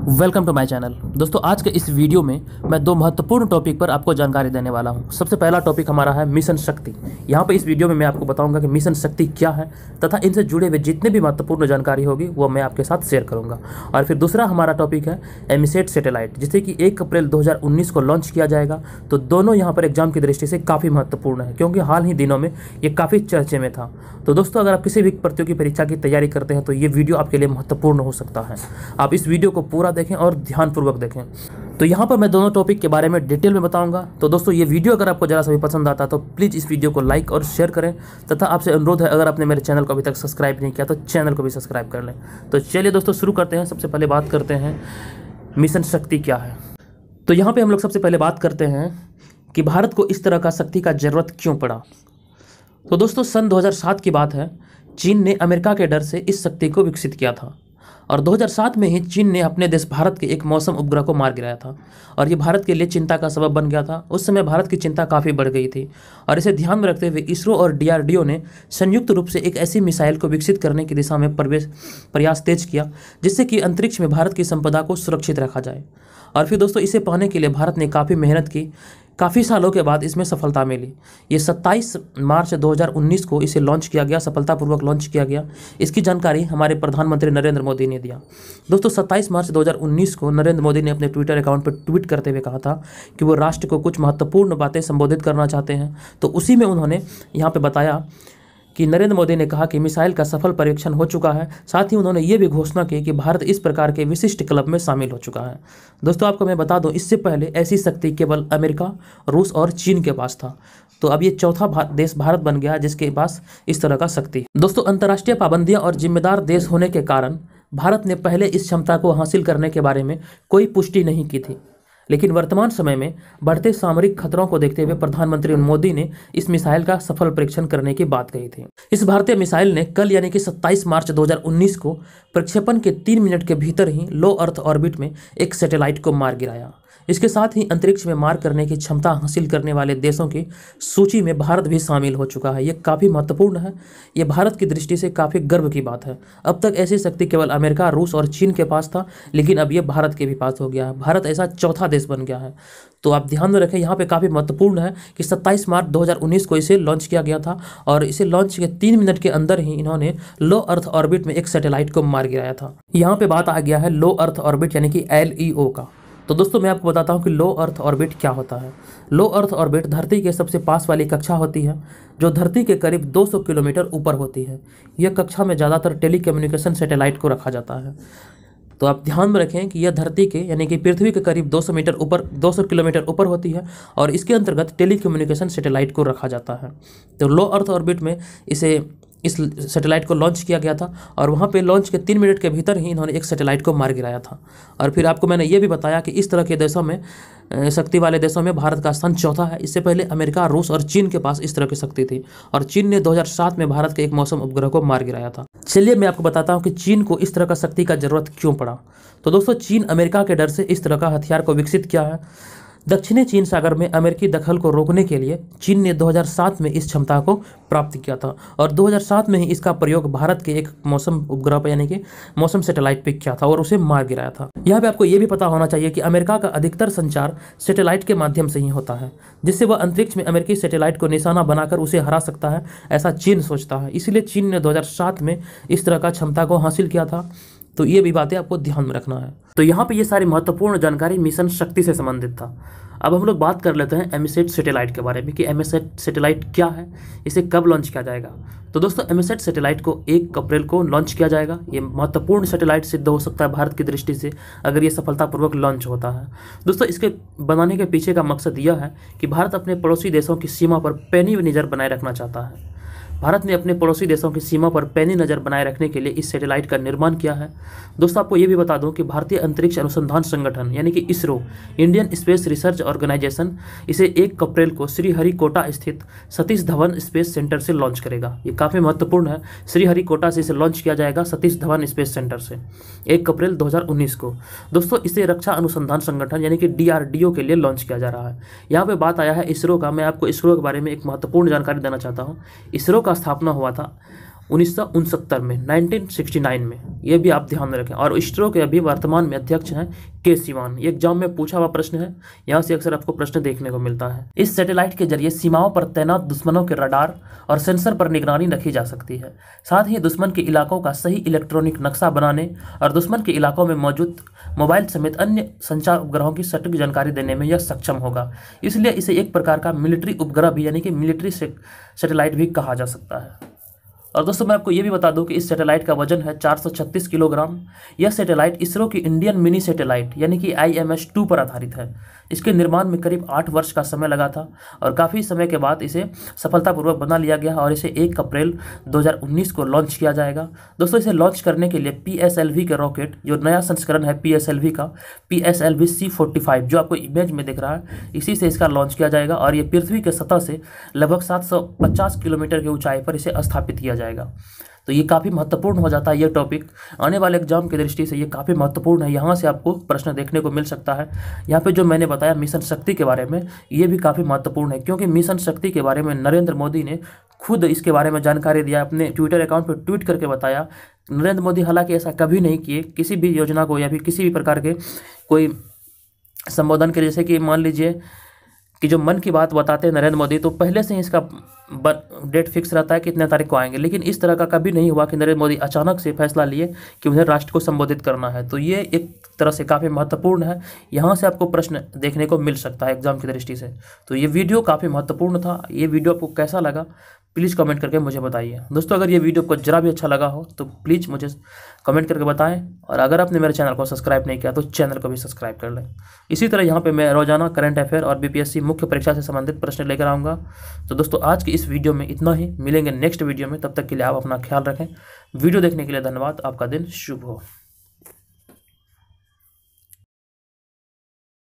Welcome to my channel. दोस्तों, आज के इस वीडियो में मैं दो महत्वपूर्ण टॉपिक पर आपको जानकारी देने वाला हूं। सबसे पहला टॉपिक हमारा है मिशन शक्ति। यहां पे इस वीडियो में मैं आपको बताऊंगा कि मिशन शक्ति क्या है तथा इनसे जुड़े हुए जितने भी महत्वपूर्ण जानकारी होगी वो मैं आपके साथ शेयर करूंगा। और फिर दूसरा हमारा टॉपिक है एमिसेट सैटेलाइट, जिसे कि 1 अप्रैल 2019 को लॉन्च किया जाएगा। तो दोनों यहाँ पर एग्जाम की दृष्टि से काफ़ी महत्वपूर्ण है, क्योंकि हाल ही दिनों में ये काफ़ी चर्चे में था। तो दोस्तों, अगर आप किसी भी प्रतियोगी परीक्षा की तैयारी करते हैं तो ये वीडियो आपके लिए महत्वपूर्ण हो सकता है। आप इस वीडियो को पूरा देखें और ध्यानपूर्वक देखें। तो यहाँ पर मैं दोनों टॉपिक के बारे में डिटेल में बताऊंगा। तो दोस्तों, ये वीडियो अगर आपको जरा सा भी पसंद आता है तो प्लीज़ इस वीडियो को लाइक और शेयर करें, तथा आपसे अनुरोध है अगर आपने मेरे चैनल को अभी तक सब्सक्राइब नहीं किया तो चैनल को भी सब्सक्राइब कर लें। तो चलिए दोस्तों, शुरू करते हैं। सबसे पहले बात करते हैं मिशन शक्ति क्या है। तो यहाँ पर हम लोग सबसे पहले बात करते हैं कि भारत को इस तरह का शक्ति का जरूरत क्यों पड़ा। तो दोस्तों, सन 2007 की बात है। चीन ने अमेरिका के डर से इस शक्ति को विकसित किया था और 2007 में ही चीन ने अपने देश भारत के एक मौसम उपग्रह को मार गिराया था और ये भारत के लिए चिंता का सबब बन गया था। उस समय भारत की चिंता काफ़ी बढ़ गई थी और इसे ध्यान में रखते हुए इसरो और DRDO ने संयुक्त रूप से एक ऐसी मिसाइल को विकसित करने की दिशा में प्रयास तेज किया जिससे कि अंतरिक्ष में भारत की संपदा को सुरक्षित रखा जाए। और फिर दोस्तों, इसे पाने के लिए भारत ने काफ़ी मेहनत की। काफ़ी सालों के बाद इसमें सफलता मिली। ये 27 मार्च 2019 को इसे लॉन्च किया गया, सफलतापूर्वक लॉन्च किया गया। इसकी जानकारी हमारे प्रधानमंत्री नरेंद्र मोदी ने दिया। दोस्तों, 27 मार्च 2019 को नरेंद्र मोदी ने अपने ट्विटर अकाउंट पर ट्वीट करते हुए कहा था कि वो राष्ट्र को कुछ महत्वपूर्ण बातें संबोधित करना चाहते हैं। तो उसी में उन्होंने यहाँ पर बताया कि नरेंद्र मोदी ने कहा कि मिसाइल का सफल परीक्षण हो चुका है। साथ ही उन्होंने ये भी घोषणा की कि भारत इस प्रकार के विशिष्ट क्लब में शामिल हो चुका है। दोस्तों, आपको मैं बता दूं, इससे पहले ऐसी शक्ति केवल अमेरिका, रूस और चीन के पास था। तो अब ये चौथा देश भारत बन गया जिसके पास इस तरह का शक्ति। दोस्तों, अंतर्राष्ट्रीय पाबंदियां और जिम्मेदार देश होने के कारण भारत ने पहले इस क्षमता को हासिल करने के बारे में कोई पुष्टि नहीं की थी। लेकिन वर्तमान समय में बढ़ते सामरिक खतरों को देखते हुए प्रधानमंत्री मोदी ने इस मिसाइल का सफल परीक्षण करने की बात कही थी। इस भारतीय मिसाइल ने कल यानी कि 27 मार्च 2019 को प्रक्षेपण के 3 मिनट के भीतर ही लो अर्थ ऑर्बिट में एक सैटेलाइट को मार गिराया। इसके साथ ही अंतरिक्ष में मार करने की क्षमता हासिल करने वाले देशों की सूची में भारत भी शामिल हो चुका है। ये काफ़ी महत्वपूर्ण है। ये भारत की दृष्टि से काफ़ी गर्व की बात है। अब तक ऐसी शक्ति केवल अमेरिका, रूस और चीन के पास था, लेकिन अब ये भारत के भी पास हो गया है। भारत ऐसा चौथा देश बन गया है। तो आप ध्यान में रखें, यहाँ पे काफ़ी महत्वपूर्ण है कि 27 मार्च 2019 को इसे लॉन्च किया गया था और इसे लॉन्च के 3 मिनट के अंदर ही इन्होंने लो अर्थ ऑर्बिट में एक सैटेलाइट को मार गिराया था। यहाँ पे बात आ गया है लो अर्थ ऑर्बिट यानी कि LEO का। तो दोस्तों, मैं आपको बताता हूँ कि लो अर्थ ऑर्बिट क्या होता है। लो अर्थ ऑर्बिट धरती के सबसे पास वाली कक्षा होती है जो धरती के करीब 200 किलोमीटर ऊपर होती है। यह कक्षा में ज़्यादातर टेलीकम्युनिकेशन सैटेलाइट को रखा जाता है। तो आप ध्यान में रखें कि यह धरती के यानी कि पृथ्वी के करीब 200 किलोमीटर ऊपर होती है और इसके अंतर्गत टेलीकम्युनिकेशन सैटेलाइट को रखा जाता है। तो लो अर्थ ऑर्बिट में इस सैटेलाइट को लॉन्च किया गया था और वहाँ पे लॉन्च के 3 मिनट के भीतर ही इन्होंने एक सैटेलाइट को मार गिराया था। और फिर आपको मैंने ये भी बताया कि इस तरह के देशों में, शक्ति वाले देशों में भारत का स्थान चौथा है। इससे पहले अमेरिका, रूस और चीन के पास इस तरह की शक्ति थी और चीन ने 2007 में भारत के एक मौसम उपग्रह को मार गिराया था। चलिए मैं आपको बताता हूँ कि चीन को इस तरह का शक्ति का जरूरत क्यों पड़ा। तो दोस्तों, चीन अमेरिका के डर से इस तरह का हथियार को विकसित किया है। दक्षिणी चीन सागर में अमेरिकी दखल को रोकने के लिए चीन ने 2007 में इस क्षमता को प्राप्त किया था और 2007 में ही इसका प्रयोग भारत के एक मौसम उपग्रह पर यानी कि मौसम सैटेलाइट पे किया था और उसे मार गिराया था। यहाँ पे आपको ये भी पता होना चाहिए कि अमेरिका का अधिकतर संचार सैटेलाइट के माध्यम से ही होता है, जिससे वह अंतरिक्ष में अमेरिकी सैटेलाइट को निशाना बनाकर उसे हरा सकता है, ऐसा चीन सोचता है। इसीलिए चीन ने 2007 में इस तरह का क्षमता को हासिल किया था। तो ये भी बातें आपको ध्यान में रखना है। तो यहाँ पे ये सारी महत्वपूर्ण जानकारी मिशन शक्ति से संबंधित था। अब हम लोग बात कर लेते हैं एमिसेट सैटेलाइट के बारे में कि एमिसेट सैटेलाइट क्या है, इसे कब लॉन्च किया जाएगा। तो दोस्तों, एमिसेट सैटेलाइट को 1 अप्रैल को लॉन्च किया जाएगा। ये महत्वपूर्ण सैटेलाइट सिद्ध हो सकता है भारत की दृष्टि से अगर ये सफलतापूर्वक लॉन्च होता है। दोस्तों, इसके बनाने के पीछे का मकसद यह है कि भारत अपने पड़ोसी देशों की सीमा पर पैनी नज़र बनाए रखना चाहता है। भारत ने अपने पड़ोसी देशों की सीमा पर पैनी नज़र बनाए रखने के लिए इस सैटेलाइट का निर्माण किया है। दोस्तों, आपको ये भी बता दूं कि भारतीय अंतरिक्ष अनुसंधान संगठन यानी कि ISRO, Indian space research organisation, इसे 1 अप्रैल को श्रीहरिकोटा स्थित सतीश धवन स्पेस सेंटर से लॉन्च करेगा। ये काफ़ी महत्वपूर्ण है। श्रीहरिकोटा से इसे लॉन्च किया जाएगा सतीश धवन स्पेस सेंटर से 1 अप्रैल 2019 को। दोस्तों, इसे रक्षा अनुसंधान संगठन यानी कि DRDO के लिए लॉन्च किया जा रहा है। यहाँ पे बात आया है इसरो का। मैं आपको इसरो के बारे में एक महत्वपूर्ण जानकारी देना चाहता हूँ। इसरो का स्थापना हुआ था 1969 में, 1969 में, ये भी आप ध्यान में रखें। और इसरो के अभी वर्तमान में अध्यक्ष हैं के सिवान। ये एग्जाम में पूछा हुआ प्रश्न है, यहाँ से अक्सर आपको प्रश्न देखने को मिलता है। इस सैटेलाइट के जरिए सीमाओं पर तैनात दुश्मनों के रडार और सेंसर पर निगरानी रखी जा सकती है। साथ ही दुश्मन के इलाकों का सही इलेक्ट्रॉनिक नक्शा बनाने और दुश्मन के इलाकों में मौजूद मोबाइल समेत अन्य संचार उपग्रहों की सटीक जानकारी देने में यह सक्षम होगा। इसलिए इसे एक प्रकार का मिलिट्री उपग्रह भी यानी कि मिलिट्री सैटेलाइट भी कहा जा सकता है। और दोस्तों मैं आपको ये भी बता दूं कि इस सैटेलाइट का वजन है 436 किलोग्राम। यह सैटेलाइट इसरो की इंडियन मिनी सैटेलाइट यानी कि IMS-2 पर आधारित है। इसके निर्माण में करीब 8 वर्ष का समय लगा था और काफ़ी समय के बाद इसे सफलतापूर्वक बना लिया गया और इसे 1 अप्रैल 2019 को लॉन्च किया जाएगा। दोस्तों इसे लॉन्च करने के लिए PSLV के रॉकेट, जो नया संस्करण है PSLV का, PSLV C-45 जो आपको इमेज में दिख रहा है, इसी से इसका लॉन्च किया जाएगा और ये पृथ्वी के सतह से लगभग 750 किलोमीटर की ऊंचाई पर इसे स्थापित किया जाएगा। तो ये काफ़ी महत्वपूर्ण हो जाता है। ये टॉपिक आने वाले एग्जाम की दृष्टि से ये काफ़ी महत्वपूर्ण है। यहाँ से आपको प्रश्न देखने को मिल सकता है। यहाँ पे जो मैंने बताया मिशन शक्ति के बारे में, ये भी काफ़ी महत्वपूर्ण है, क्योंकि मिशन शक्ति के बारे में नरेंद्र मोदी ने खुद इसके बारे में जानकारी दिया, अपने ट्विटर अकाउंट पर ट्वीट करके बताया। नरेंद्र मोदी हालांकि ऐसा कभी नहीं किए, किसी भी योजना को या फिर किसी भी प्रकार के कोई संबोधन के, जैसे कि मान लीजिए कि जो मन की बात बताते हैं नरेंद्र मोदी, तो पहले से ही इसका डेट फिक्स रहता है कि इतने तारीख को आएंगे। लेकिन इस तरह का कभी नहीं हुआ कि नरेंद्र मोदी अचानक से फैसला लिए कि उन्हें राष्ट्र को संबोधित करना है। तो ये एक तरह से काफ़ी महत्वपूर्ण है। यहाँ से आपको प्रश्न देखने को मिल सकता है एग्जाम की दृष्टि से। तो ये वीडियो काफ़ी महत्वपूर्ण था। ये वीडियो आपको कैसा लगा प्लीज़ कमेंट करके मुझे बताइए। दोस्तों अगर ये वीडियो आपको जरा भी अच्छा लगा हो तो प्लीज़ मुझे कमेंट करके बताएं, और अगर आपने मेरे चैनल को सब्सक्राइब नहीं किया तो चैनल को भी सब्सक्राइब कर लें। इसी तरह यहाँ पे मैं रोजाना करंट अफेयर और BPSC मुख्य परीक्षा से संबंधित प्रश्न लेकर आऊँगा। तो दोस्तों आज की इस वीडियो में इतना ही, मिलेंगे नेक्स्ट वीडियो में। तब तक के लिए आप अपना ख्याल रखें। वीडियो देखने के लिए धन्यवाद। आपका दिन शुभ हो।